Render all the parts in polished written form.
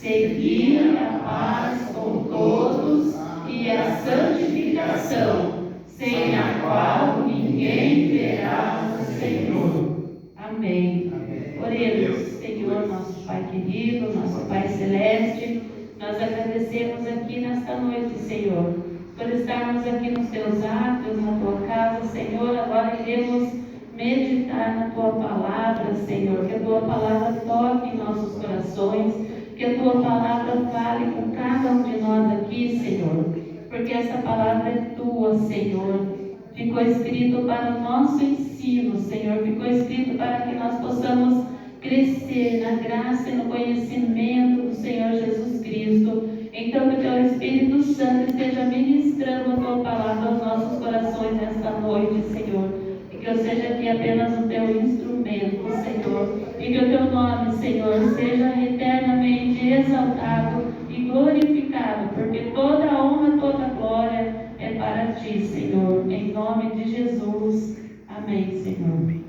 seguir a paz com todos e a santificação, sem a qual ninguém verá o Senhor. Amém. Oremos. Senhor, nosso Pai querido, nosso Pai celeste, nós agradecemos aqui nesta noite, Senhor, por estarmos aqui nos teus átrios, na tua casa, Senhor. Agora iremos meditar na tua palavra, Senhor, que a tua palavra toque em nossos corações, que a tua palavra fale com cada um de nós aqui, Senhor, porque essa palavra é tua, Senhor. Ficou escrito para o nosso ensino, Senhor, ficou escrito para que nós possamos crescer na graça e no conhecimento do Senhor Jesus Cristo. Então, que o teu Espírito Santo esteja ministrando a tua palavra aos nossos corações nesta noite, Senhor. E que eu seja aqui apenas o teu instrumento, Senhor. E que o teu nome, Senhor, seja eternamente exaltado e glorificado, porque toda a honra, toda a glória é para ti, Senhor. Em nome de Jesus. Amém, Senhor.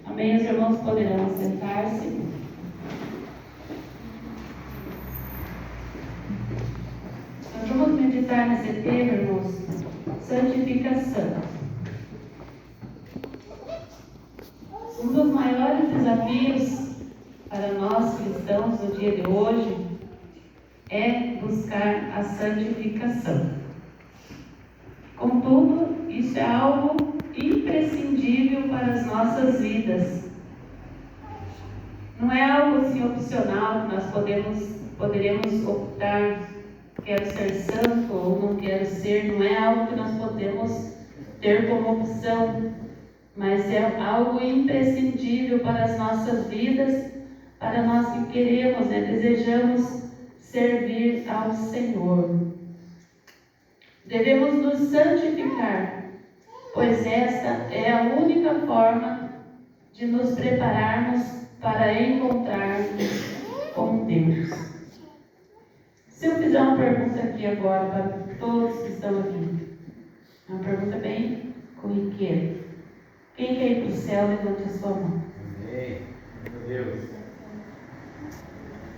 Amém. Os irmãos poderão sentar-se. Nós vamos meditar nesse tema, irmãos, santificação. Um dos maiores desafios para nós cristãos no dia de hoje é buscar a santificação. Contudo, isso é algo imprescindível para as nossas vidas. Não é algo assim opcional que nós poderemos optar, quero ser santo ou não quero ser. Não é algo que nós podemos ter como opção, mas é algo imprescindível para as nossas vidas, para nós que queremos, desejamos servir ao Senhor. Devemos nos santificar, pois esta é a única forma de nos prepararmos para encontrarmos com Deus. Se eu fizer uma pergunta aqui agora para todos que estão aqui, uma pergunta bem corriqueira: quem quer ir para o céu, levante a sua mão. Amém. Meu Deus.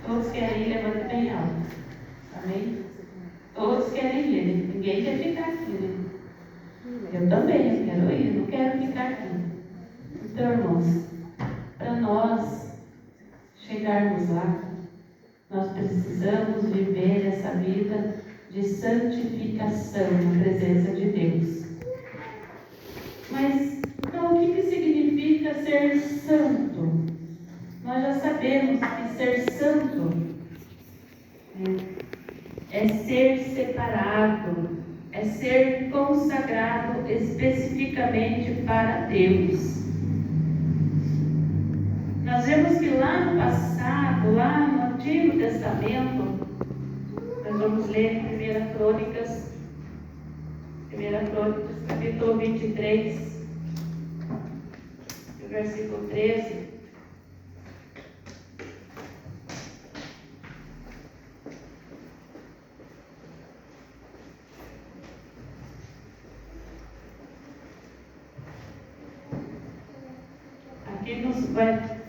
Todos querem ir, levante bem alto. Amém? Todos querem ir, ninguém quer ficar aqui, né? Eu também, eu quero ir, não quero ficar aqui. Então, irmãos, para nós chegarmos lá, nós precisamos viver essa vida de santificação na presença de Deus. Mas, então, o que significa ser santo? Nós já sabemos que ser santo é ser separado, é ser consagrado especificamente para Deus. Nós vemos que lá no passado, lá no Antigo Testamento, nós vamos ler em 1 Crônicas, capítulo 23, versículo 13.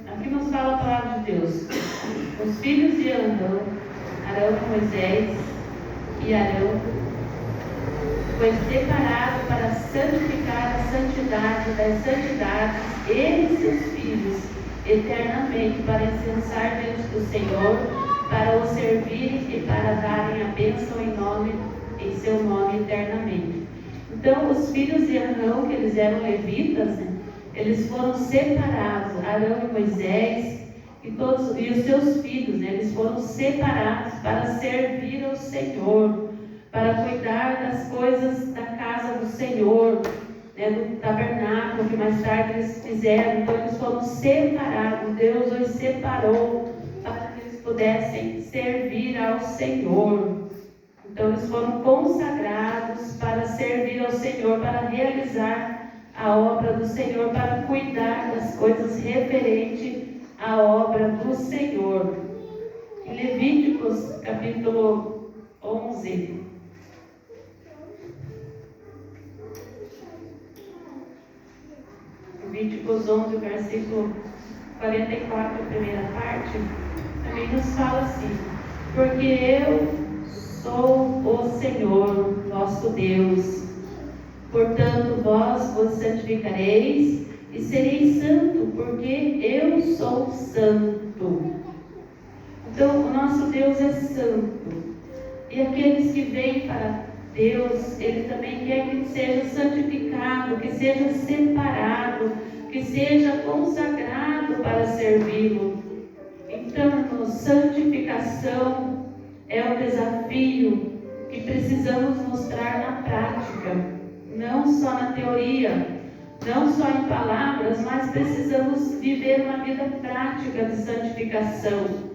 Aqui nos fala a palavra de Deus. Os filhos de Arão, Moisés e Arão, foi separado para santificar a santidade das santidades, ele e seus filhos, eternamente, para incensar diante do Senhor, para o servirem e para darem a bênção em seu nome eternamente. Então, os filhos de Arão, que eles eram levitas, eles foram separados, Arão e Moisés e os seus filhos, eles foram separados para servir ao Senhor, para cuidar das coisas da casa do Senhor, do tabernáculo que mais tarde eles fizeram. Então eles foram separados, Deus os separou para que eles pudessem servir ao Senhor. Então eles foram consagrados para servir ao Senhor, para realizar a obra do Senhor, para cuidar das coisas referentes à obra do Senhor. Em Levíticos capítulo 11, Levíticos 11, versículo 44, a primeira parte, também nos fala assim: porque eu sou o Senhor, vosso Deus. Portanto, vós vos santificareis e sereis santo, porque eu sou santo. Então, o nosso Deus é santo. E aqueles que vêm para Deus, Ele também quer que seja santificado, que seja separado, que seja consagrado para servi-lo. Então, santificação é o desafio que precisamos mostrar na prática, não só na teoria, não só em palavras, mas precisamos viver uma vida prática de santificação.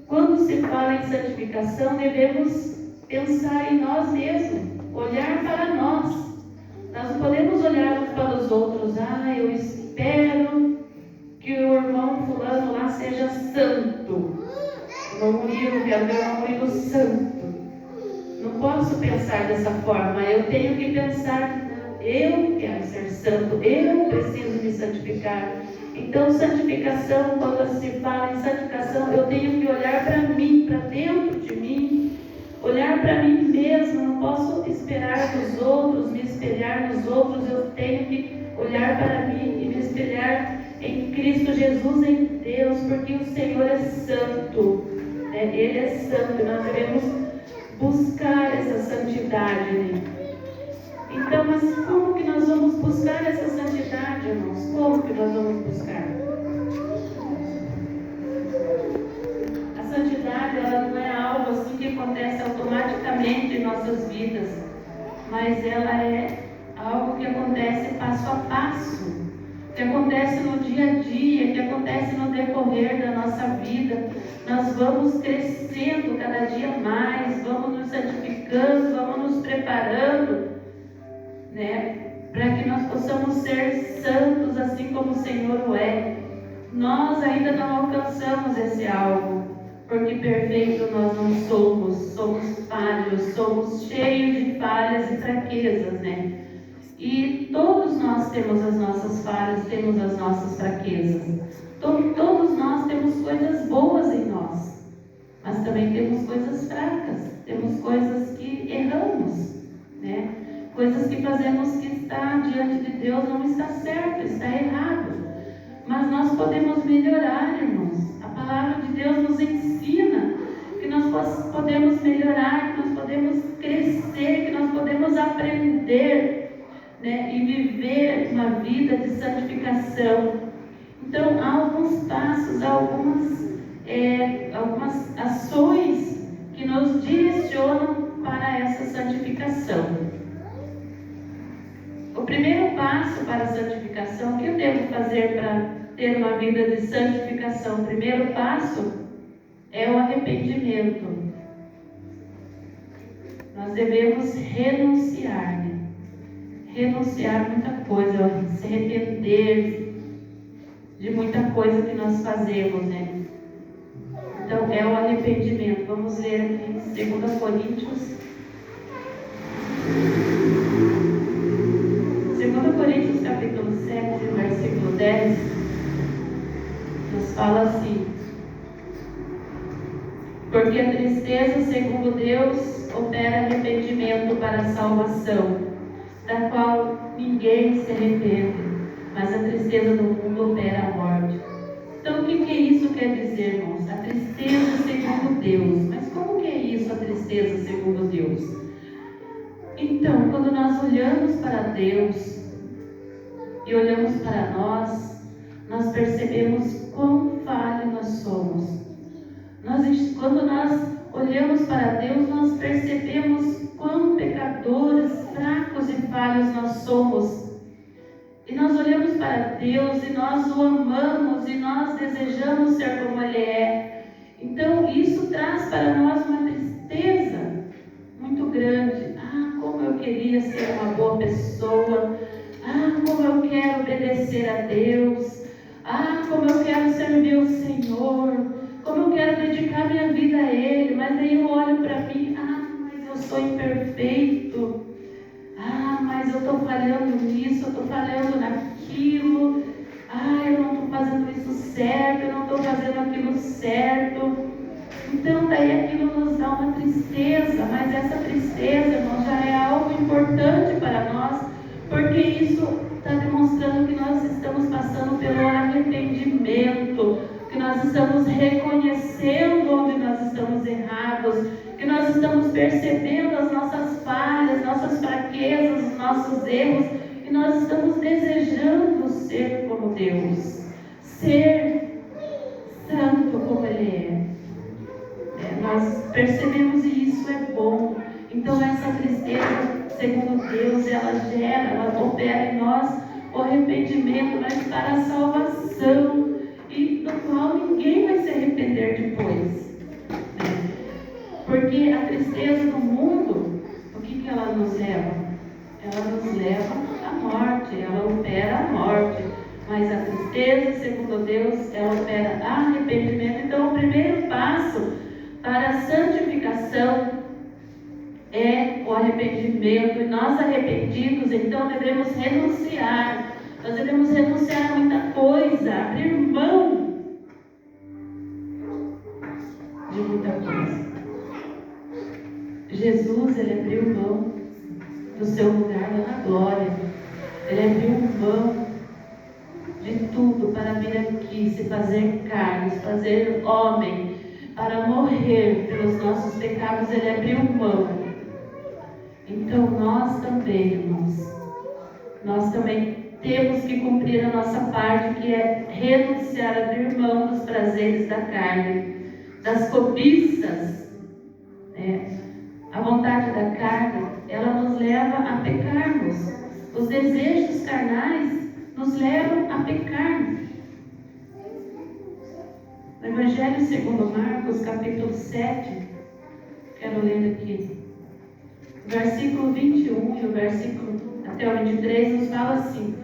Quando se fala em santificação, devemos pensar em nós mesmos, olhar para nós. Nós não podemos olhar uns para os outros. Eu espero que o irmão fulano lá seja santo. O irmão Murilo, quero ver o irmão Murilo santo. Não posso pensar dessa forma. Eu tenho que pensar, eu quero ser santo, eu preciso me santificar. Então, santificação, quando se fala em santificação, eu tenho que olhar para mim, para dentro de mim, olhar para mim mesmo. Não posso esperar dos outros, me espelhar nos outros. Eu tenho que olhar para mim e me espelhar em Cristo Jesus, em Deus, porque o Senhor é santo, né? Ele é santo e nós devemos buscar essa santidade, né? Então, mas como que nós vamos buscar essa santidade, irmãos? Como que nós vamos buscar? A santidade, ela não é algo assim que acontece automaticamente em nossas vidas, mas ela é algo que acontece passo a passo, que acontece no dia a dia, que acontece no decorrer da nossa vida. Nós vamos crescendo cada dia mais, vamos nos santificando, vamos nos preparando, né, para que nós possamos ser santos assim como o Senhor o é. Nós ainda não alcançamos esse algo, porque perfeito nós não somos, somos falhos, somos cheios de falhas e fraquezas, né? E todos nós temos as nossas falhas, temos as nossas fraquezas. Todos nós temos coisas boas em nós, mas também temos coisas fracas, temos coisas que erramos, né? Coisas que fazemos que está diante de Deus não está certo, está errado. Mas nós podemos melhorar, irmãos. A palavra de Deus nos ensina que nós podemos melhorar, que nós podemos crescer, que nós podemos aprender, né, e viver uma vida de santificação. Então, há alguns passos, há algumas ações que nos direcionam para essa santificação. O primeiro passo para a santificação, o que eu devo fazer para ter uma vida de santificação? O primeiro passo é o arrependimento. Nós devemos renunciar, né? Renunciar a muita coisa, se arrepender de muita coisa que nós fazemos, né? Então, é o arrependimento. Vamos ler aqui em 2 Coríntios. 2 Coríntios capítulo 7, versículo 10, nos fala assim: porque a tristeza, segundo Deus, opera arrependimento para a salvação, da qual ninguém se arrepende, mas a tristeza do mundo opera a morte. Então, o que isso quer dizer, irmãos? A tristeza segundo Deus. Mas como que é isso, a tristeza segundo Deus? Então, quando nós olhamos para Deus e olhamos para nós percebemos quão falho nós somos. Quando nós olhamos para Deus, nós percebemos quão pecadores, fracos e falhos nós somos. E nós olhamos para Deus e nós o amamos e nós desejamos ser como Ele é. Então, isso traz para nós uma tristeza muito grande. Como eu queria ser uma boa pessoa. Como eu quero obedecer a Deus. Como eu quero servir o Senhor. Como eu quero dedicar minha vida a Ele. Mas aí eu olho para mim. Mas eu sou imperfeito. Mas eu estou falhando nisso, eu estou falhando naquilo. Eu não estou fazendo isso certo, eu não estou fazendo aquilo certo. Então, daí aquilo nos dá uma tristeza, mas essa tristeza, irmão, já é algo importante para nós, porque isso está demonstrando que nós estamos passando pelo arrependimento, que nós estamos reconhecendo onde nós estamos errados, que nós estamos percebendo as nossas falhas, nossas fraquezas, os nossos erros, e nós estamos desejando ser como Deus, ser santo como Ele é. Nós percebemos e isso é bom. Então essa tristeza, segundo Deus, ela opera em nós o arrependimento, mas para a salvação, e do qual ninguém vai se arrepender depois. Porque a tristeza do mundo, o que ela nos leva? Ela nos leva à morte, ela opera a morte. Mas a tristeza, segundo Deus, ela opera arrependimento. Então o primeiro passo para a santificação é o arrependimento. E nós arrependidos, então, devemos renunciar. Nós devemos renunciar a muita coisa, abrir mão de muita coisa. Jesus, Ele abriu mão do seu lugar na glória. Ele abriu mão de tudo para vir aqui, se fazer carne, se fazer homem, para morrer pelos nossos pecados. Ele abriu mão. Então nós também, irmãos, nós também temos que cumprir a nossa parte, que é renunciar, abrir mão dos prazeres da carne, das cobiças. A vontade da carne, ela nos leva a pecarmos. Os desejos carnais nos levam a pecar. No Evangelho segundo Marcos, capítulo 7, quero ler aqui, o versículo 21 e o versículo até o 23 nos fala assim: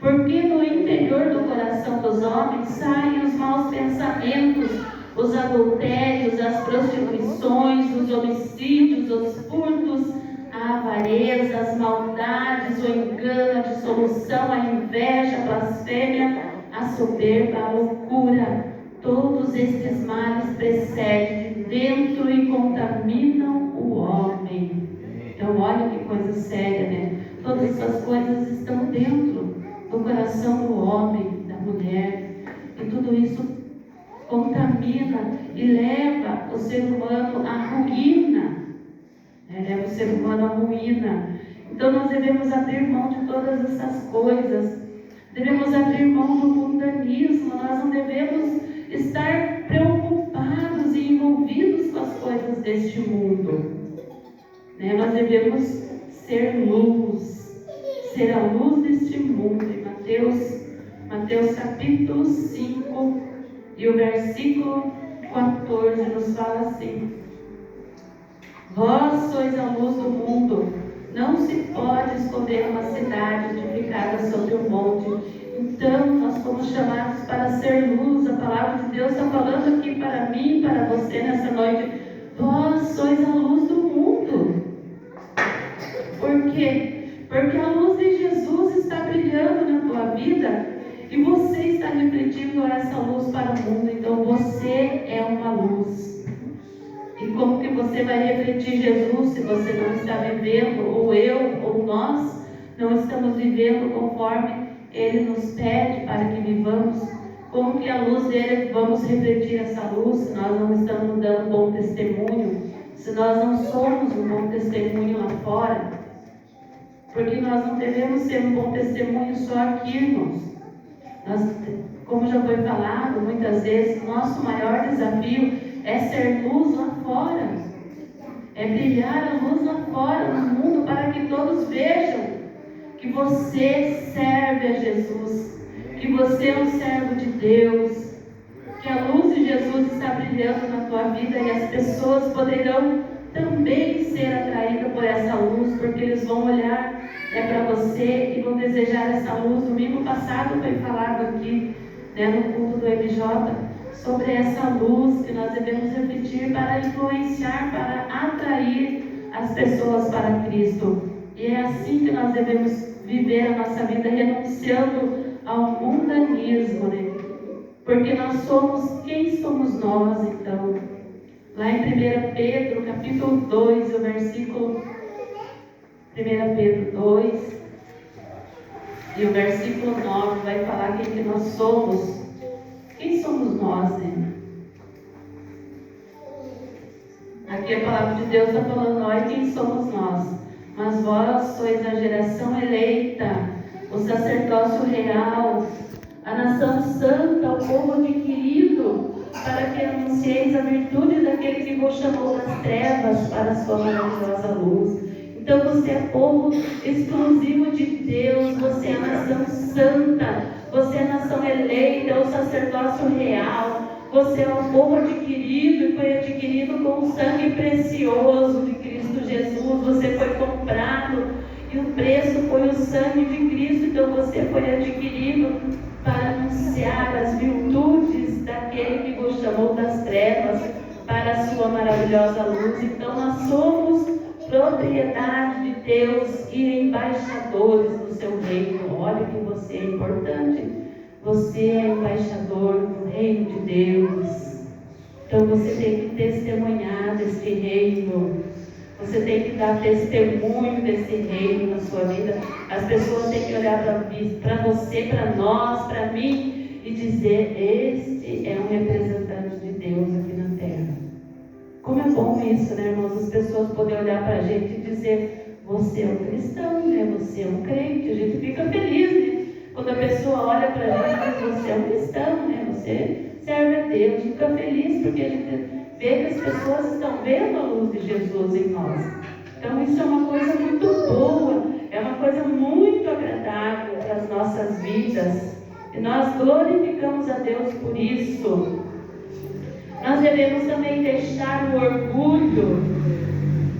porque do interior do coração dos homens saem os maus pensamentos, os adultérios, as prostituições, os homicídios, os furtos, a avareza, as maldades, o engano, a dissolução, a inveja, a blasfêmia, a soberba, a loucura. Todos estes males precedem de dentro e contaminam o homem. Então olha que coisa séria, né? Todas essas coisas estão dentro do coração do homem, da mulher, e tudo isso contamina e leva o ser humano à ruína. Leva o ser humano à ruína. Então nós devemos abrir mão de todas essas coisas. Devemos abrir mão do mundanismo. Nós não devemos estar preocupados e envolvidos com as coisas deste mundo. Nós devemos ser luz, ser a luz deste mundo. Em Mateus capítulo 5 e o versículo 14 nos fala assim: vós sois a luz do mundo. Não se pode esconder uma cidade edificada sobre um monte. Então, nós fomos chamados para ser luz. A palavra de Deus está falando aqui para mim e para você nessa noite. Vós sois a luz do mundo. Por quê? Porque a luz de Jesus está brilhando na tua vida e você está refletindo essa luz para o mundo. Então, você é uma luz. E como que você vai refletir Jesus se você não está vivendo, ou eu, ou nós, não estamos vivendo conforme Ele nos pede para que vivamos? Como que a luz dele, vamos refletir essa luz se nós não estamos dando bom testemunho? Se nós não somos um bom testemunho lá fora? Porque nós não devemos ser um bom testemunho só aqui, irmãos. Nós, como já foi falado muitas vezes, nosso maior desafio é ser luz lá fora, é brilhar a luz lá fora no mundo, para que todos vejam que você serve a Jesus, que você é um servo de Deus, que a luz de Jesus está brilhando na tua vida e as pessoas poderão também ser atraídas por essa luz, porque eles vão olhar para você e vão desejar essa luz. Domingo passado foi falado aqui, no culto do MJ, sobre essa luz que nós devemos refletir para influenciar, para atrair as pessoas para Cristo. E é assim que nós devemos viver a nossa vida, renunciando ao mundanismo, Porque nós somos, quem somos nós então? Lá em 1 Pedro, capítulo 2, o versículo 1 Pedro 2 e o versículo 9 vai falar quem que nós somos. Quem somos nós, né? Aqui a palavra de Deus está falando, olha quem somos nós. Mas vós sois a geração eleita, o sacerdócio real, a nação santa, o povo adquirido, para que anuncieis a virtude daquele que vos chamou das trevas para a sua maravilhosa luz. Então você é povo exclusivo de Deus, você é a nação santa, você é a nação eleita, o sacerdócio real, você é um povo adquirido e foi adquirido com o sangue precioso de Cristo Jesus, você foi comprado e o preço foi o sangue de Cristo, então você foi adquirido para anunciar as virtudes daquele que vos chamou das trevas para a sua maravilhosa luz. Então nós somos propriedade de Deus e embaixadores do seu reino. Olha que você é importante. Você é embaixador do reino de Deus. Então você tem que testemunhar desse reino. Você tem que dar testemunho desse reino na sua vida. As pessoas têm que olhar para você, para nós, para mim e dizer: este é um representante de Deus aqui na terra. Como é bom isso, né, irmãos? As pessoas poderem olhar para a gente e dizer: você é um cristão, né? Você é um crente. A gente fica feliz, né? Quando a pessoa olha para a gente e diz: você é um cristão, né? Você serve a Deus. A gente fica feliz porque a gente vê que as pessoas estão vendo a luz de Jesus em nós. Então isso é uma coisa muito boa, é uma coisa muito agradável para as nossas vidas. E nós glorificamos a Deus por isso. Nós devemos também deixar o orgulho.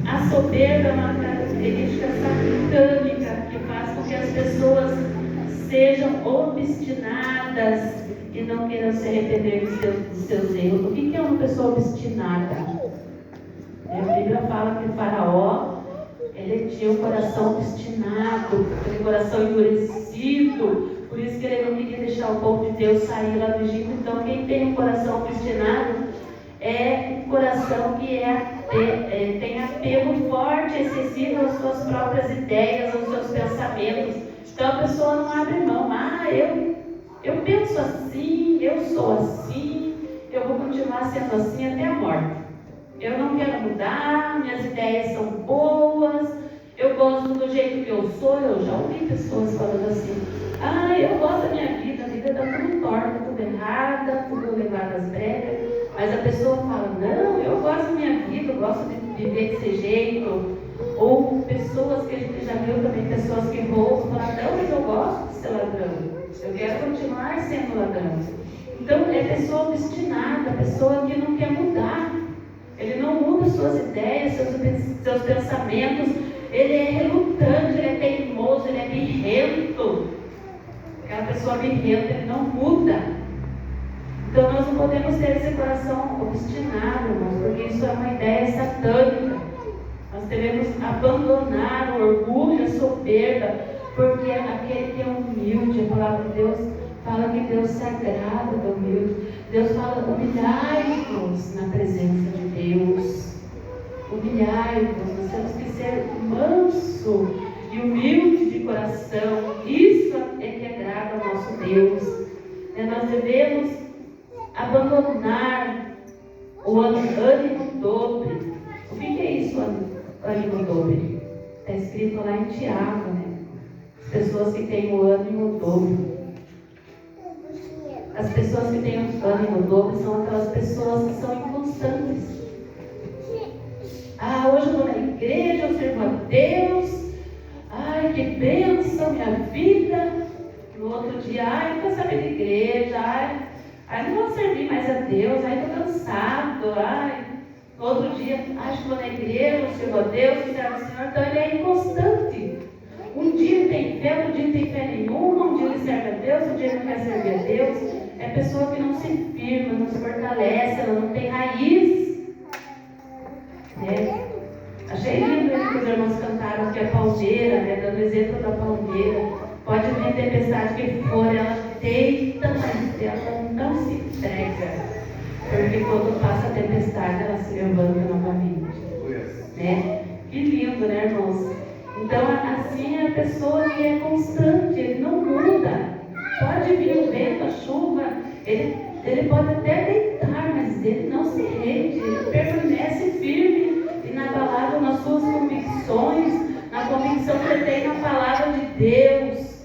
A soberba é uma característica satânica que faz com que as pessoas sejam obstinadas e não queiram se arrepender dos seus erros. O que é uma pessoa obstinada? A Bíblia fala que Faraó, ele tinha um coração obstinado, aquele coração endurecido, por isso que ele não queria deixar o povo de Deus sair lá do Egito. Então quem tem um coração obstinado é um coração que tem apego forte, excessivo às suas próprias ideias, aos seus pensamentos. Então a pessoa não abre mão. Eu penso assim, eu sou assim, eu vou continuar sendo assim até a morte. Eu não quero mudar, minhas ideias são boas, eu gosto do jeito que eu sou. Eu já ouvi pessoas falando assim: eu gosto da minha vida, a vida está tudo torta, tudo errada, tudo levado às bregas. Mas a pessoa fala: não, eu gosto da minha vida, eu gosto de viver desse jeito. Ou pessoas que a gente já viu também, pessoas que roubam, falam: não, mas eu gosto de ser ladrão. Eu quero continuar sendo ladrão. Então, é pessoa obstinada, pessoa que não quer mudar. Ele não muda suas ideias, seus pensamentos. Ele é relutante, ele é teimoso, ele é birrento. Aquela pessoa birrenta, ele não muda. Então, nós não podemos ter esse coração obstinado, irmãos, porque isso é uma ideia satânica. Nós devemos abandonar o orgulho, a soberba, porque aquele que é humilde, a palavra de Deus fala que Deus se agrada do humilde. Deus fala: humilhai-vos na presença de Deus. Humilhai-vos, nós temos que ser manso e humilde de coração. Isso é que agrada ao nosso Deus. Nós devemos abandonar o ânimo dobre. O que é isso, ânimo dobre? Está escrito lá em Tiago, né? As pessoas que têm o ânimo dobre. As pessoas que têm o ânimo dobre são aquelas pessoas que são inconstantes. Hoje eu vou na igreja, eu sirvo a Deus. Que bênção, minha vida. No outro dia, não vou saber de igreja. Não vou servir mais a Deus. Estou cansado. No outro dia, acho que vou na igreja, eu sirvo a Deus, eu servo ao Senhor. Então ele é inconstante. Um dia tem fé, outro dia não tem fé nenhuma, um dia ele serve a Deus, um dia ele não quer servir a Deus. É pessoa que não se firma, não se fortalece, ela não tem raiz. Achei lindo que os irmãos cantaram aqui a palmeira, dando exemplo da palmeira. Pode vir a tempestade que for, ela deita, mas ela não se entrega. Porque quando passa a tempestade, ela se Ele pode até deitar, mas ele não se rende, ele permanece firme, inabalável nas suas convicções, na convicção que ele tem na palavra de Deus.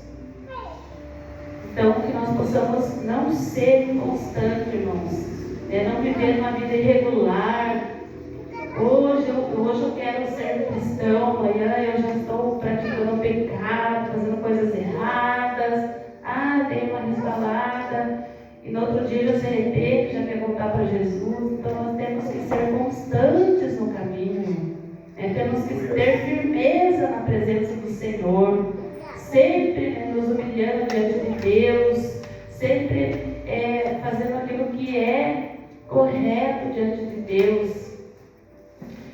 Então, que nós possamos não ser inconstantes, irmãos, não viver uma vida irregular. Hoje eu quero ser cristão, amanhã eu já estou praticando pecado, fazendo coisas erradas, dei uma resbalada, e no outro dia já se arrepende, já quer voltar para Jesus. Então nós temos que ser constantes no caminho, temos que ter firmeza na presença do Senhor, sempre nos humilhando diante de Deus, sempre fazendo aquilo que é correto diante de Deus.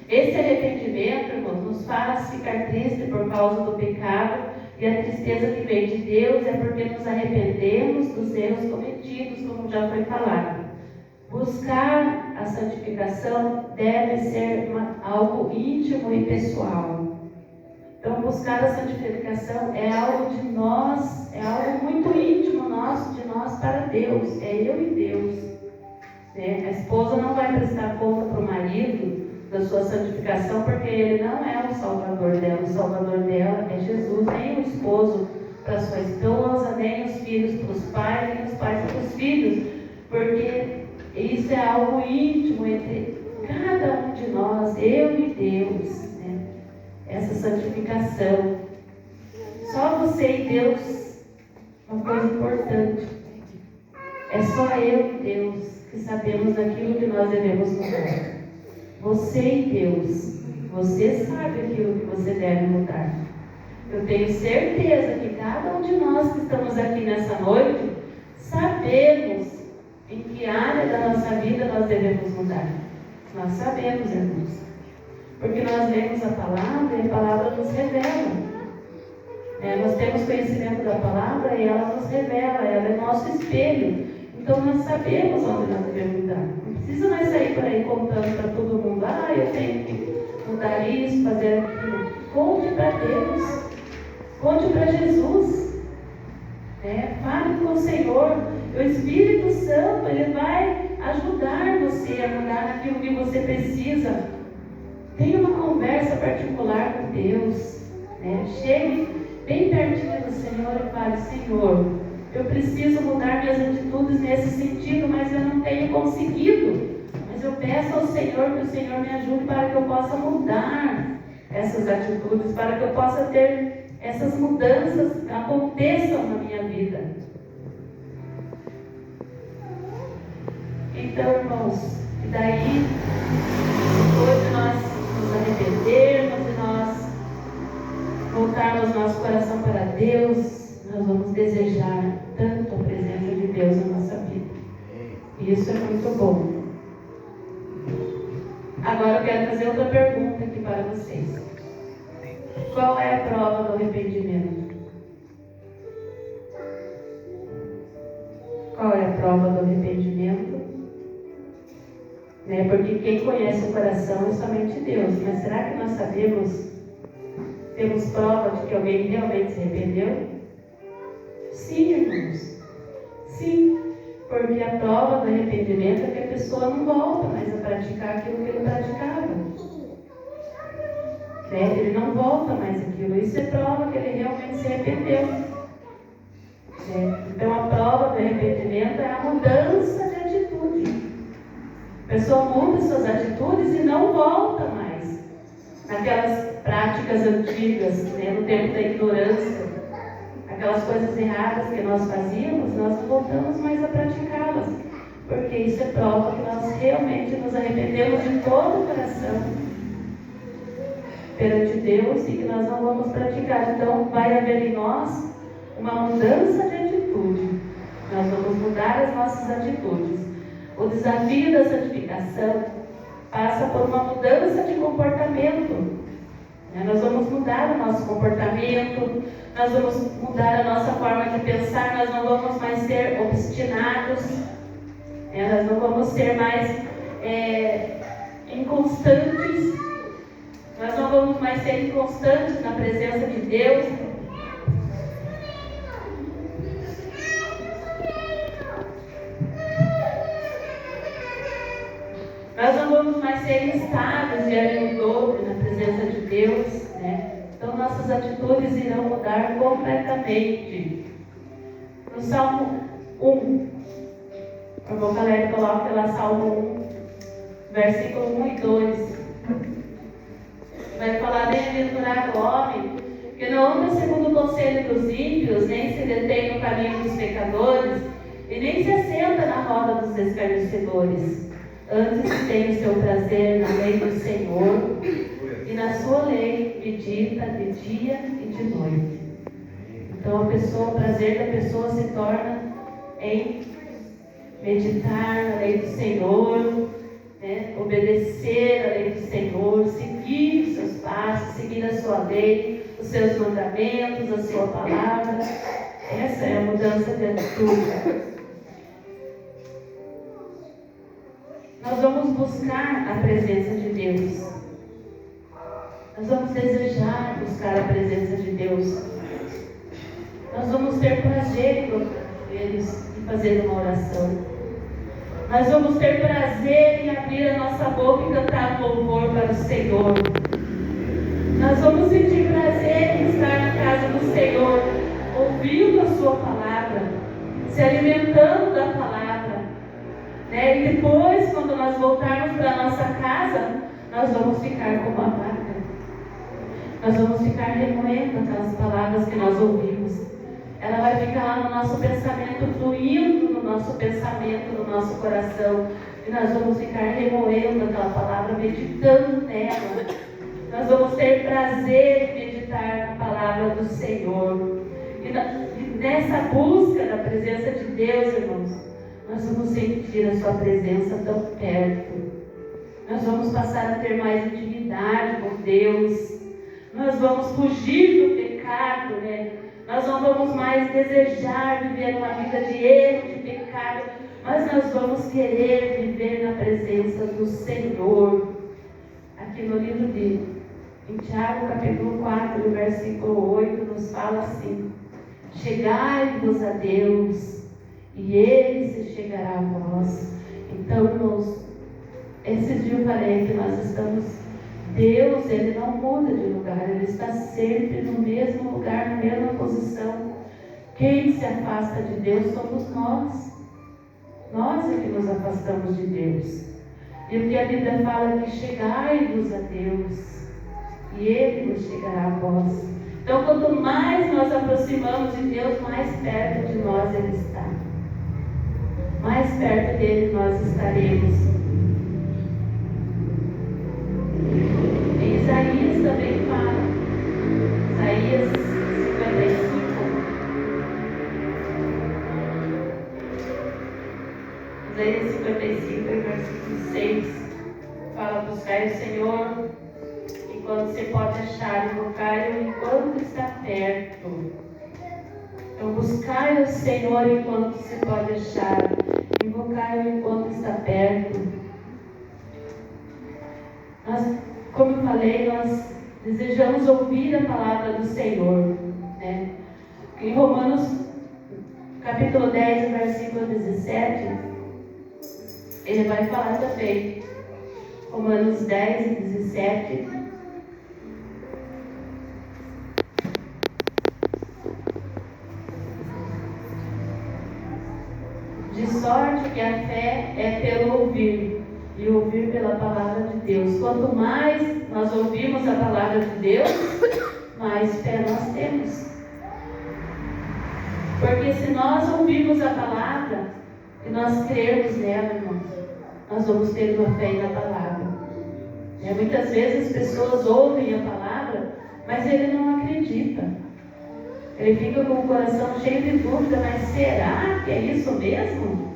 Esse arrependimento, irmãos, nos faz ficar tristes por causa do pecado, e a tristeza que vem de Deus é porque nos arrependemos dos erros cometidos, como já foi falado. Buscar a santificação deve ser algo íntimo e pessoal. Então, buscar a santificação é algo de nós, é algo muito íntimo de nós para Deus, é eu e Deus. A esposa não vai prestar conta para o marido da sua santificação, porque ele não é o salvador dela é Jesus, nem o esposo para sua esposa, nem os filhos para os pais, nem os pais para os filhos, porque isso é algo íntimo entre cada um de nós, eu e Deus, essa santificação. Só você e Deus, uma coisa importante, é só eu e Deus que sabemos aquilo que nós devemos mudar. Você e Deus, você sabe aquilo que você deve mudar. Eu tenho certeza que cada um de nós que estamos aqui nessa noite, sabemos em que área da nossa vida nós devemos mudar. Nós sabemos, irmãos, porque nós lemos a palavra e a palavra nos revela. Nós temos conhecimento da palavra e ela nos revela, ela é nosso espelho. Então nós sabemos onde nós devemos mudar. Não precisa mais sair por aí contando para todo mundo, eu tenho que mudar isso, fazer aquilo. Conte para Deus, conte para Jesus. Fale com o Senhor. O Espírito Santo, ele vai ajudar você a mudar naquilo que você precisa. Tenha uma conversa particular com Deus. Chegue bem pertinho do Senhor e fale: Senhor, eu preciso mudar minhas atitudes nesse sentido, mas eu não tenho conseguido. Mas eu peço ao Senhor que o Senhor me ajude para que eu possa mudar essas atitudes, para que eu possa ter essas mudanças aconteçam na minha vida. Então, irmãos, e daí, depois de nós nos arrependermos, de nós voltarmos nosso coração para Deus, nós vamos desejar tanto a presença de Deus na nossa vida. E isso é muito bom. Agora eu quero fazer outra pergunta aqui para vocês. Qual é a prova do arrependimento? Qual é a prova do arrependimento? Porque quem conhece o coração é somente Deus. Mas será que nós temos prova de que alguém realmente se arrependeu? Sim, irmãos. Sim, porque a prova do arrependimento é que a pessoa não volta mais a praticar aquilo que ele praticava. Ele não volta mais aquilo. Isso é prova que ele realmente se arrependeu. Então a prova do arrependimento é a mudança de atitude. A pessoa muda suas atitudes e não volta mais naquelas práticas antigas, no tempo da ignorância. Aquelas coisas erradas que nós fazíamos, nós não voltamos mais a praticá-las, porque isso é prova que nós realmente nos arrependemos de todo o coração perante Deus e que nós não vamos praticar. Então vai haver em nós uma mudança de atitude. Nós vamos mudar as nossas atitudes. O desafio da santificação passa por uma mudança de comportamento. Nós vamos mudar o nosso comportamento, nós vamos mudar a nossa forma de pensar, nós não vamos mais ser obstinados, nós não vamos ser mais inconstantes, nós não vamos mais ser inconstantes na presença de Deus. Nós não vamos mais ser instados de ali no dobro na presença de Deus, né? Então nossas atitudes irão mudar completamente. No Salmo 1, o irmão Caleb coloca lá Salmo 1, versículo 1 e 2. Vai falar: bem-aventurado o homem que não anda segundo o conselho dos ímpios, nem se detém no caminho dos pecadores, e nem se assenta na roda dos escarnecedores. Antes tem o seu prazer na lei do Senhor, e na sua lei medita de dia e de noite. Então o prazer da pessoa se torna em meditar na lei do Senhor, né? Obedecer a lei do Senhor, seguir os seus passos, seguir a sua lei, os seus mandamentos, a sua palavra. Essa é a mudança de atitude. Nós vamos buscar a presença de Deus. Nós vamos desejar buscar a presença de Deus. Nós vamos ter prazer em dobrar os joelhos e fazer uma oração. Nós vamos ter prazer em abrir a nossa boca e cantar louvor para o Senhor. Nós vamos sentir prazer em estar na casa do Senhor, ouvindo a sua palavra, se alimentando da palavra, né? E depois, quando nós voltarmos para a nossa casa, nós vamos ficar como a vaca. Nós vamos ficar remoendo aquelas palavras que nós ouvimos. Ela vai ficar lá no nosso pensamento, fluindo no nosso pensamento, no nosso coração. E nós vamos ficar remoendo aquela palavra, meditando nela. Nós vamos ter prazer em meditar na palavra do Senhor. E nessa busca da presença de Deus, irmãos, nós vamos sentir a sua presença tão perto. Nós vamos passar a ter mais intimidade com Deus. Nós vamos fugir do pecado, né? Nós não vamos mais desejar viver uma vida de erro, de pecado, mas nós vamos querer viver na presença do Senhor. Aqui no livro em Tiago, capítulo 4, versículo 8, nos fala assim: chegai-vos a Deus, e Ele se chegará a vós. Então, irmãos, esses dias eu falei que nós estamos... Deus, Ele não muda de lugar, Ele está sempre no mesmo lugar, na mesma posição. Quem se afasta de Deus somos nós. Nós é que nos afastamos de Deus. E o que a Bíblia fala é que chegai-vos a Deus, e Ele nos chegará a vós. Então, quanto mais nós aproximamos de Deus, mais perto de nós Ele está. Mais perto dele nós estaremos. Isaías também fala, Isaías 55, versículo 6, fala: buscai o Senhor enquanto se pode achar, invocai-o enquanto está perto. Então, buscai o Senhor enquanto se pode achar, invocai-o enquanto está perto. Como eu falei, nós desejamos ouvir a palavra do Senhor, né? Em Romanos, capítulo 10, versículo 17, ele vai falar também. Romanos 10 e 17. De sorte que a fé é pelo ouvir, e ouvir pela palavra de Deus. Quanto mais nós ouvimos a palavra de Deus, mais fé nós temos. Porque se nós ouvirmos a palavra e nós crermos nela, irmãos, nós vamos ter uma fé na palavra. Muitas vezes as pessoas ouvem a palavra, mas ele não acredita. Ele fica com o coração cheio de dúvida: mas será que é isso mesmo?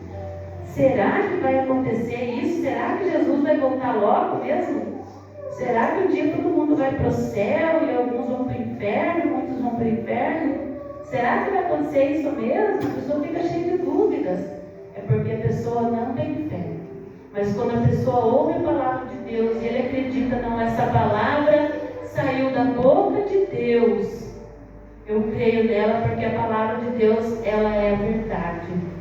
Será que vai acontecer isso? Será que Jesus vai voltar logo mesmo? Será que um dia todo mundo vai para o céu e alguns vão para o inferno, muitos vão para o inferno? Será que vai acontecer isso mesmo? A pessoa fica cheia de dúvidas. É porque a pessoa não tem fé. Mas quando a pessoa ouve a palavra de Deus e ele acredita: não, essa palavra saiu da boca de Deus, eu creio nela, porque a palavra de Deus, ela é a verdade.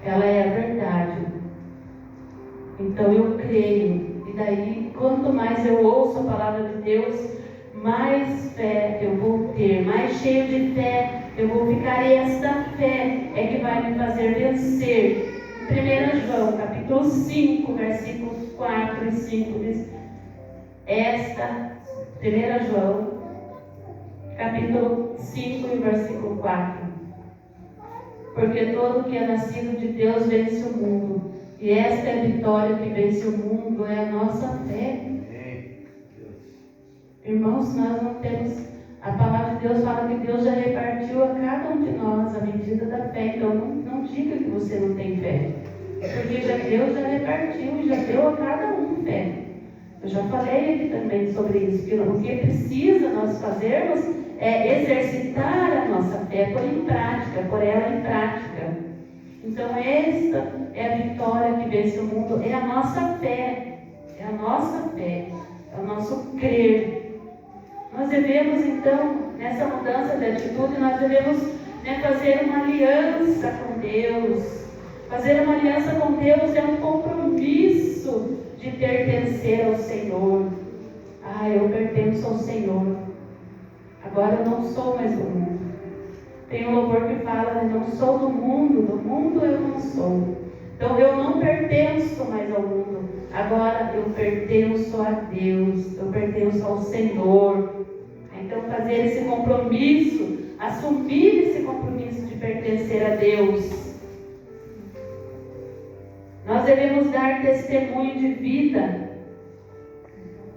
Ela é a verdade. Então eu creio. E daí, quanto mais eu ouço a palavra de Deus, mais fé eu vou ter, mais cheio de fé eu vou ficar. E esta fé é que vai me fazer vencer. Em 1 João, capítulo 5, versículos 4 e 5, diz: 1 João, capítulo 5 e versículo 4. Porque todo que é nascido de Deus vence o mundo. E esta é a vitória que vence o mundo, é a nossa fé. Irmãos, nós não temos... A palavra de Deus fala que Deus já repartiu a cada um de nós a medida da fé. Então não diga que você não tem fé. Porque Deus já repartiu e já deu a cada um fé. Eu já falei aqui também sobre isso, que o que precisa nós fazermos é exercitar a nossa fé, pôr ela em prática. Então esta é a vitória que vence o mundo, é a nossa fé, é o nosso crer. Nós devemos então, nessa mudança de atitude, nós devemos fazer uma aliança com Deus. Fazer uma aliança com Deus é um compromisso de pertencer ao Senhor. Eu pertenço ao Senhor. Agora eu não sou mais do mundo. Tem um louvor que fala: não sou do mundo eu não sou. Então eu não pertenço mais ao mundo. Agora eu pertenço a Deus, eu pertenço ao Senhor. Então fazer esse compromisso, assumir esse compromisso de pertencer a Deus. Nós devemos dar testemunho de vida.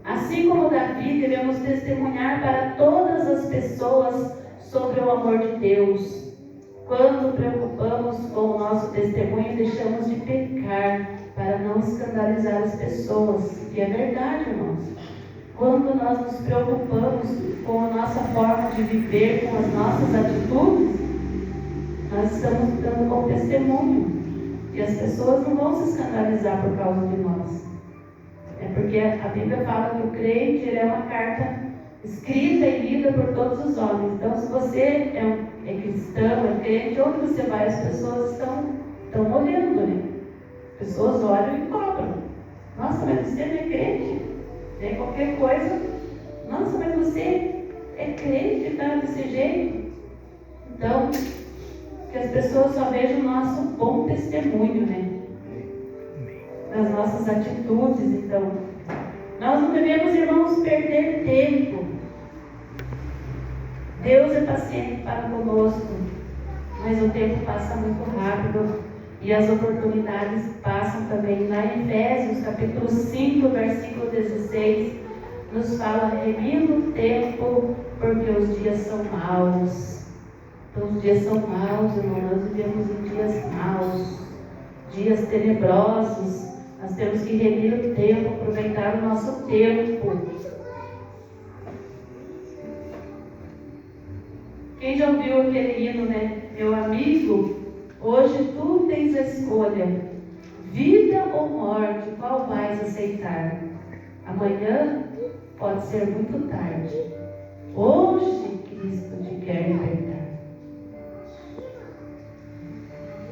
Assim como Davi, devemos testemunhar para todas as pessoas sobre o amor de Deus. Quando preocupamos com o nosso testemunho, deixamos de pecar para não escandalizar as pessoas. E é verdade, irmãos. Quando nós nos preocupamos com a nossa forma de viver, com as nossas atitudes, nós estamos dando bom testemunho. E as pessoas não vão se escandalizar por causa de nós. É porque a Bíblia fala que o crente, ele é uma carta escrita e lida por todos os homens. Então, se você é cristão, é crente, onde você vai, as pessoas estão olhando, né? As pessoas olham e cobram. Nossa, mas você não é crente? Tem qualquer coisa. Nossa, mas você é crente, tá desse jeito? Então, que as pessoas só vejam o nosso bom testemunho, né? Das nossas atitudes. Então, nós não devemos, irmãos, perder tempo. Deus é paciente para conosco, mas o tempo passa muito rápido e as oportunidades passam também. Lá em Efésios, capítulo 5, versículo 16, nos fala: remindo o tempo, porque os dias são maus. Então, os dias são maus, irmão. Nós vivemos em dias maus, dias tenebrosos. Nós temos que remir o tempo, aproveitar o nosso tempo. Quem já ouviu aquele hino, né? Meu amigo, hoje tu tens a escolha, vida ou morte, qual vais aceitar? Amanhã pode ser muito tarde. Hoje Cristo te quer libertar.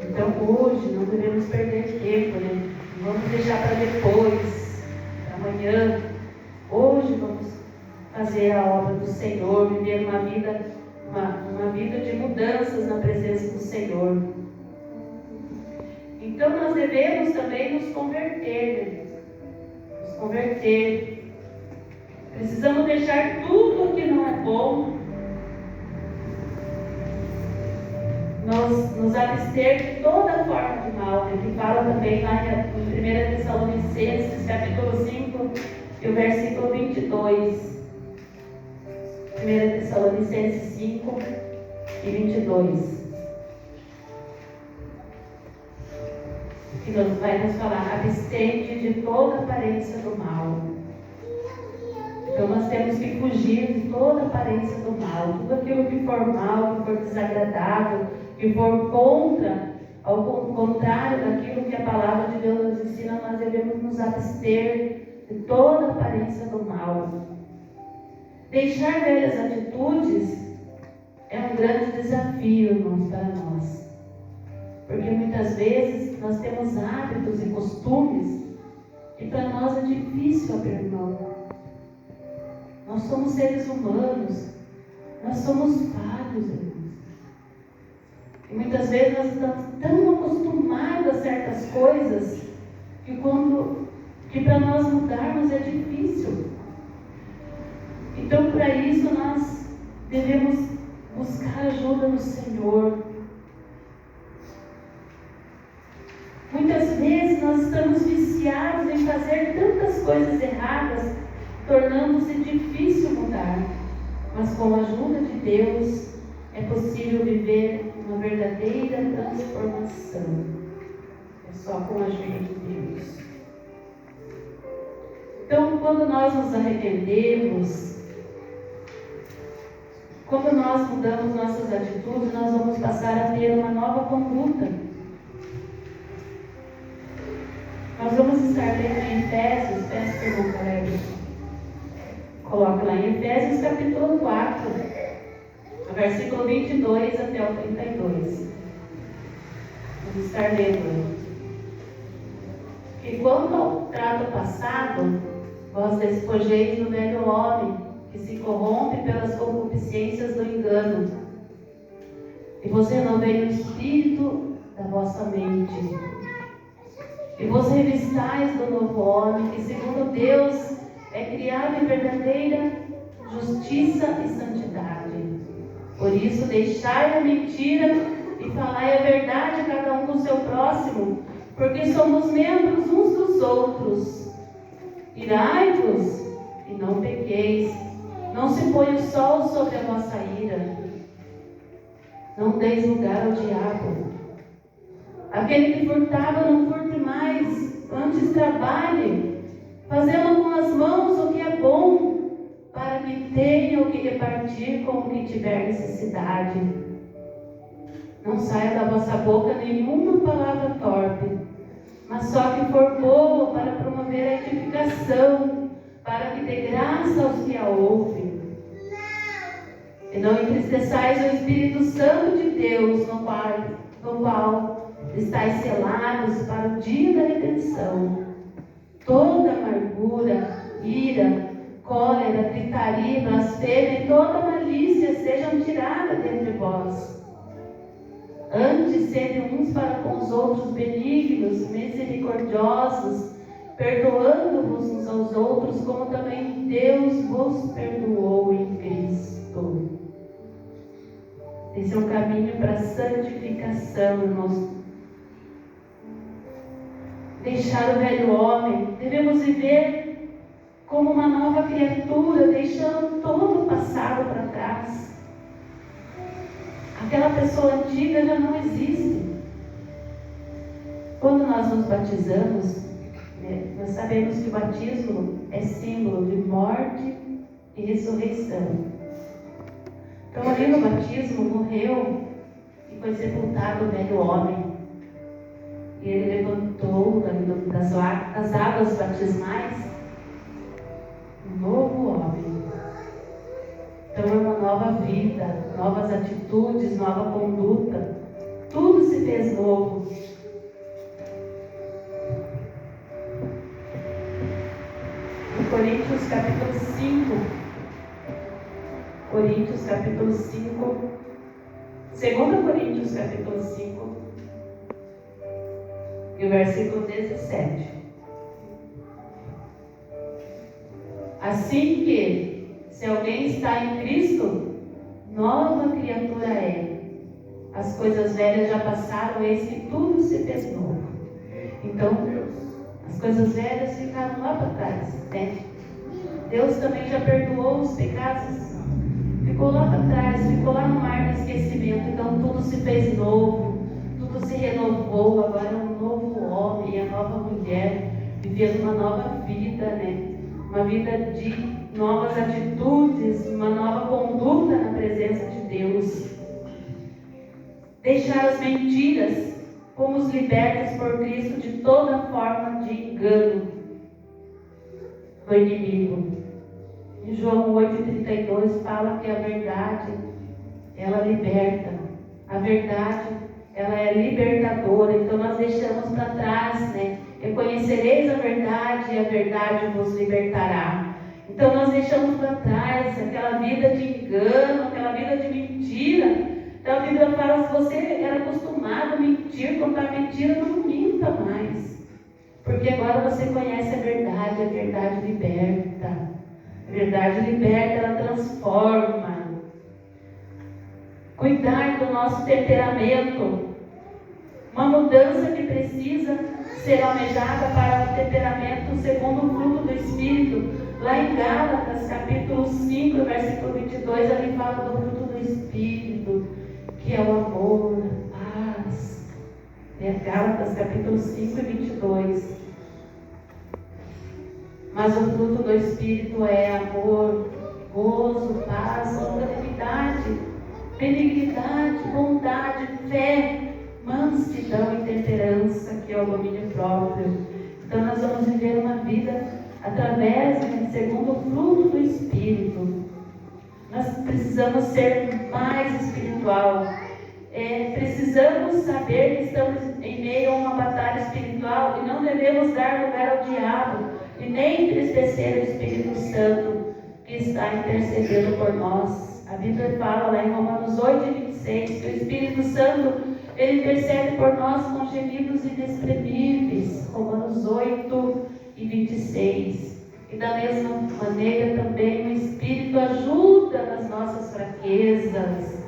Então hoje não devemos perder tempo, né? Não vamos deixar para depois, para amanhã. Hoje vamos fazer a obra do Senhor, viver uma vida de mudanças na presença do Senhor. Então nós devemos também nos converter, né? Nos converter. Precisamos deixar tudo o que não é bom, nos abster de toda forma de mal, né? Que fala também lá em 1 Tessalonicenses, capítulo 5, e o versículo 22. 1 Tessalonicenses 5 e 22. Que vai nos falar: abstente de toda aparência do mal. Então nós temos que fugir de toda aparência do mal. Tudo aquilo que for mal, que for desagradável, que for ao contrário daquilo que a palavra de Deus nos ensina, nós devemos nos abster de toda aparência do mal. Deixar velhas atitudes é um grande desafio, irmãos, para nós. Porque muitas vezes nós temos hábitos e costumes difícil abrir mão. Nós somos seres humanos, nós somos falhos, irmãos. E muitas vezes nós estamos tão acostumados a certas coisas que para nós mudarmos é difícil. Então, para isso, nós devemos buscar ajuda no Senhor. Muitas vezes nós estamos viciados em fazer tantas coisas erradas, tornando-se difícil mudar. Mas com a ajuda de Deus, é possível viver uma verdadeira transformação. É só com a ajuda de Deus. Então, quando nós nos arrependemos, quando nós mudamos nossas atitudes, nós vamos passar a ter uma nova conduta. Nós vamos estar lendo em Efésios, peço que o irmão Caleb coloque lá em Efésios capítulo 4, versículo 22 até o 32. Vamos estar lendo. E quanto ao trato passado, vós despojeis do velho homem, que se corrompe pelas concupiscências do engano, e vos renovei o espírito da vossa mente, e vos revistais do novo homem, que segundo Deus é criado em verdadeira justiça e santidade. Por isso deixai a mentira e falai a verdade a cada um com o seu próximo, porque somos membros uns dos outros. Irai-vos e não pequeis. Não se põe o sol sobre a vossa ira. Não deis lugar ao diabo. Aquele que furtava, não furte mais. Antes trabalhe, fazendo com as mãos o que é bom, para que tenha o que repartir com o que tiver necessidade. Não saia da vossa boca nenhuma palavra torpe, mas só que for boa para promover a edificação, para que dê graça aos que a ouvem. E não entristeçais o Espírito Santo de Deus, no qual estáis selados para o dia da redenção. Toda amargura, ira, cólera, gritaria, blasfêmia e toda malícia sejam tiradas dentre vós. Antes, sede uns para com os outros benignos, misericordiosos, perdoando-vos uns aos outros, como também Deus vos perdoou em Cristo. Esse é um caminho para a santificação, irmãos. Deixar o velho homem, devemos viver como uma nova criatura, deixando todo o passado para trás. Aquela pessoa antiga já não existe. Quando nós nos batizamos, nós sabemos que o batismo é símbolo de morte e ressurreição. Então, ali no batismo, morreu e foi sepultado o velho homem. E ele levantou das águas batismais um novo homem. Então é uma nova vida, novas atitudes, nova conduta. Tudo se fez novo. Em Coríntios capítulo 5. Coríntios capítulo 5. 2 Coríntios capítulo 5. E o versículo 17. Assim que, se alguém está em Cristo, nova criatura é. As coisas velhas já passaram, eis que tudo se fez novo. Então, as coisas velhas ficaram lá para trás, né? Deus também já perdoou os pecados, ficou lá para trás, ficou lá no mar do esquecimento. Então, tudo se fez novo, tudo se renovou. Agora é um novo homem, a nova mulher, vivendo uma nova vida, né? Uma vida de novas atitudes, uma nova conduta na presença de Deus. Deixar as mentiras, fomos libertos por Cristo de toda forma de engano do inimigo. Em João 8,32 fala que a verdade, ela liberta. A verdade, ela é libertadora. Então nós deixamos para trás, né, E conhecereis a verdade, e a verdade vos libertará. Então nós deixamos para trás aquela vida de engano, aquela vida de mentira. Então a Bíblia fala, se você era acostumado a mentir, contar mentira, não minta mais. Porque agora você conhece a verdade liberta. A verdade liberta, ela transforma. Cuidar do nosso temperamento. Uma mudança que precisa ser almejada para o temperamento segundo o fruto do Espírito. Lá em Gálatas, capítulo 5, versículo 22, ali fala do fruto do Espírito, que é o amor, a paz. Gálatas, capítulo 5 e 22. Mas o fruto do Espírito é amor, gozo, paz, longanimidade, benignidade, bondade, fé, mansidão e temperança, que é o domínio próprio. Então nós vamos viver uma vida através, segundo o fruto do Espírito. Nós precisamos ser mais espiritual. Precisamos saber que estamos em meio a uma batalha espiritual e não devemos dar lugar ao diabo e nem entristecer o Espírito Santo que está intercedendo por nós. A Bíblia fala lá em Romanos 8 e 26 que o Espírito Santo ele intercede por nós com gemidos inexprimíveis. Romanos 8 e 26. E da mesma maneira também o Espírito ajuda nas nossas fraquezas,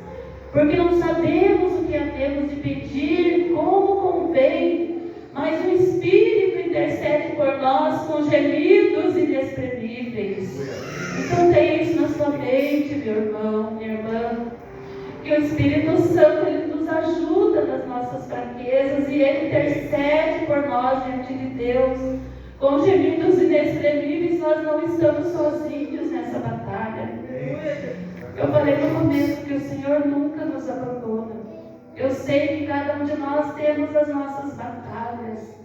porque não sabemos o que havemos de pedir, como convém, mas o Espírito intercede por nós com gemidos inexprimíveis. Então tenha isso na sua mente, meu irmão, minha irmã, que o Espírito Santo ele nos ajuda nas nossas fraquezas e ele intercede por nós diante de Deus. Com gemidos inexprimíveis, nós não estamos sozinhos nessa batalha. Eu falei no começo que o Senhor nunca nos abandona. Eu sei que cada um de nós temos as nossas batalhas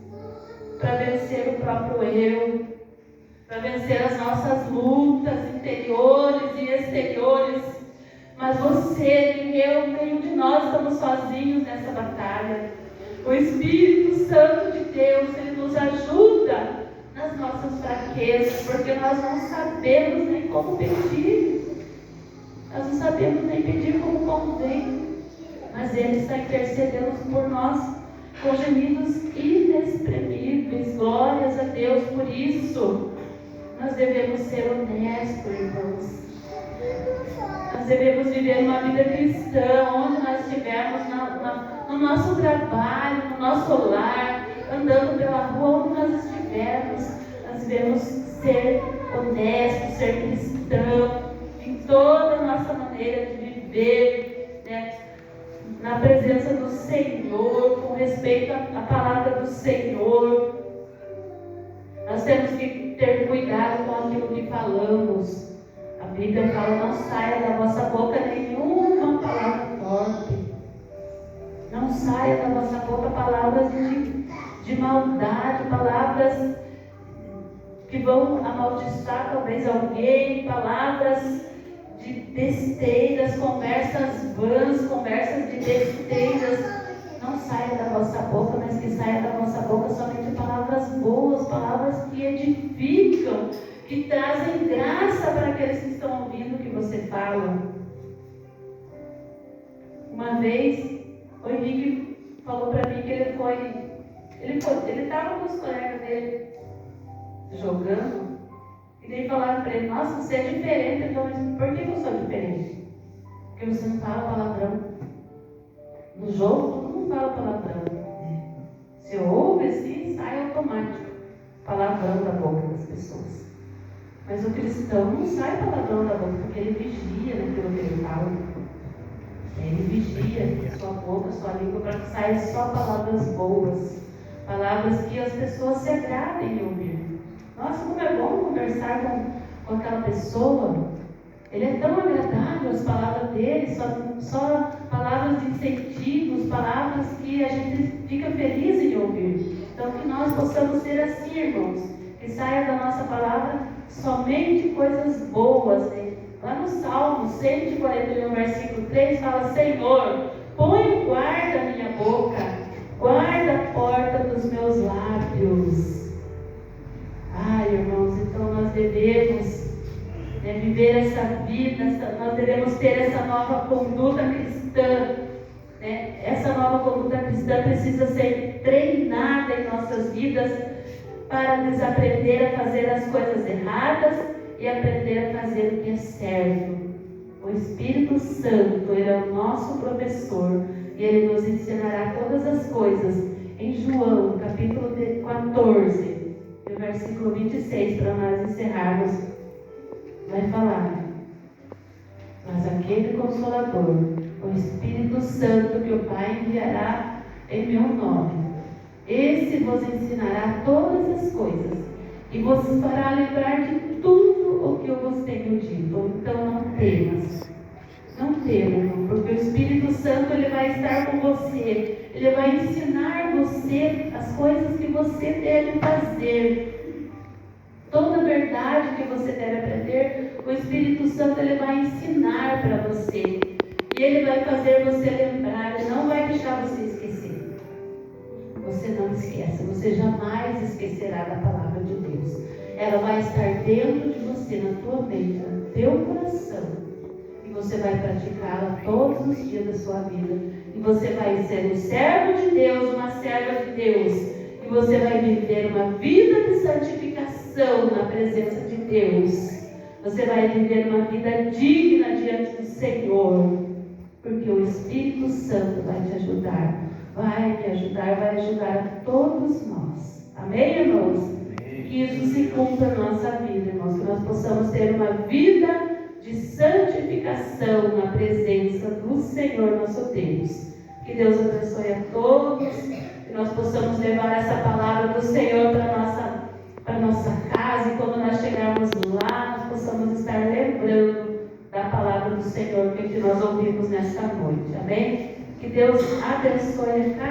para vencer o próprio eu, para vencer as nossas lutas interiores e exteriores. Mas você, nem eu, nenhum de nós estamos sozinhos nessa batalha. O Espírito Santo de Deus, ele nos ajuda nas nossas fraquezas, porque nós não sabemos nem como pedir. Nós não sabemos nem pedir como convém. Mas ele está intercedendo por nós com gemidos inexprimíveis. Glórias a Deus por isso. Nós devemos ser honestos, irmãos. Nós devemos viver uma vida cristã, onde nós estivermos no nosso trabalho, no nosso lar, andando pela rua, onde nós estivermos. Nós devemos ser honestos, ser cristãos, em toda a nossa maneira de viver, né? Na presença do Senhor, com respeito à palavra do Senhor. Nós temos que ter cuidado com aquilo que falamos. A Bíblia fala, não saia da vossa boca nenhuma palavra forte. Não saia da vossa boca palavras de maldade, palavras que vão amaldiçoar talvez alguém, palavras de besteiras, conversas vãs, conversas de besteiras. Não saia da vossa boca, mas que saia da vossa boca somente palavras boas, palavras que edificam, que trazem graça para aqueles que estão ouvindo o que você fala. Uma vez, o Henrique falou para mim que ele estava com os colegas dele jogando, e daí falaram para ele, nossa, você é diferente. Então, mas por que eu sou diferente? Porque você não fala palavrão. No jogo, todo mundo fala palavrão. Se ouve assim, sai automático palavrão da boca das pessoas. Mas o cristão não sai palavrão da boca, porque ele vigia naquilo que ele fala. Ele vigia sua boca, sua língua, para que saia só palavras boas, palavras que as pessoas se agradem em ouvir. Nossa, como é bom conversar com aquela pessoa. Ele é tão agradável, as palavras dele, só palavras de incentivos, palavras que a gente fica feliz em ouvir. Então que nós possamos ser assim, irmãos, que saia da nossa palavra somente coisas boas, né? Lá no Salmo 141, versículo 3, fala, Senhor, põe guarda a minha boca, guarda a porta dos meus lábios. Deus. Ai, irmãos, então nós devemos viver essa vida, nós devemos ter essa nova conduta cristã. Essa nova conduta cristã precisa ser treinada em nossas vidas para desaprender a fazer as coisas erradas e aprender a fazer o que é certo. O Espírito Santo, Ele é o nosso professor e Ele nos ensinará todas as coisas. Em João, capítulo 14, versículo 26, para nós encerrarmos, vai falar: mas aquele Consolador, o Espírito Santo que o Pai enviará em meu nome, esse vos ensinará todas as coisas e vos fará lembrar de tudo o que eu vos tenho dito. Então não temas, porque o Espírito Santo, ele vai estar com você, ele vai ensinar você as coisas que você deve fazer. Toda a verdade que você deve aprender, o Espírito Santo, ele vai ensinar para você. E ele vai fazer você lembrar, ele não vai deixar você esquecer. Você não esquece, você jamais esquecerá da palavra de Deus. Ela vai estar dentro de você, na tua mente, no teu coração. E você vai praticá-la todos os dias da sua vida. E você vai ser um servo de Deus, uma serva de Deus. E você vai viver uma vida de santificação na presença de Deus. Você vai viver uma vida digna diante do Senhor. Porque o Espírito Santo vai te ajudar. Vai me ajudar, vai ajudar a todos nós. Amém, irmãos? Que isso se cumpra na nossa vida, irmãos. Que nós possamos ter uma vida de santificação na presença do Senhor nosso Deus. Que Deus abençoe a todos. Que nós possamos levar essa palavra do Senhor para a nossa casa. E quando nós chegarmos lá, nós possamos estar lembrando da palavra do Senhor que nós ouvimos nesta noite. Amém? Que Deus abençoe a cada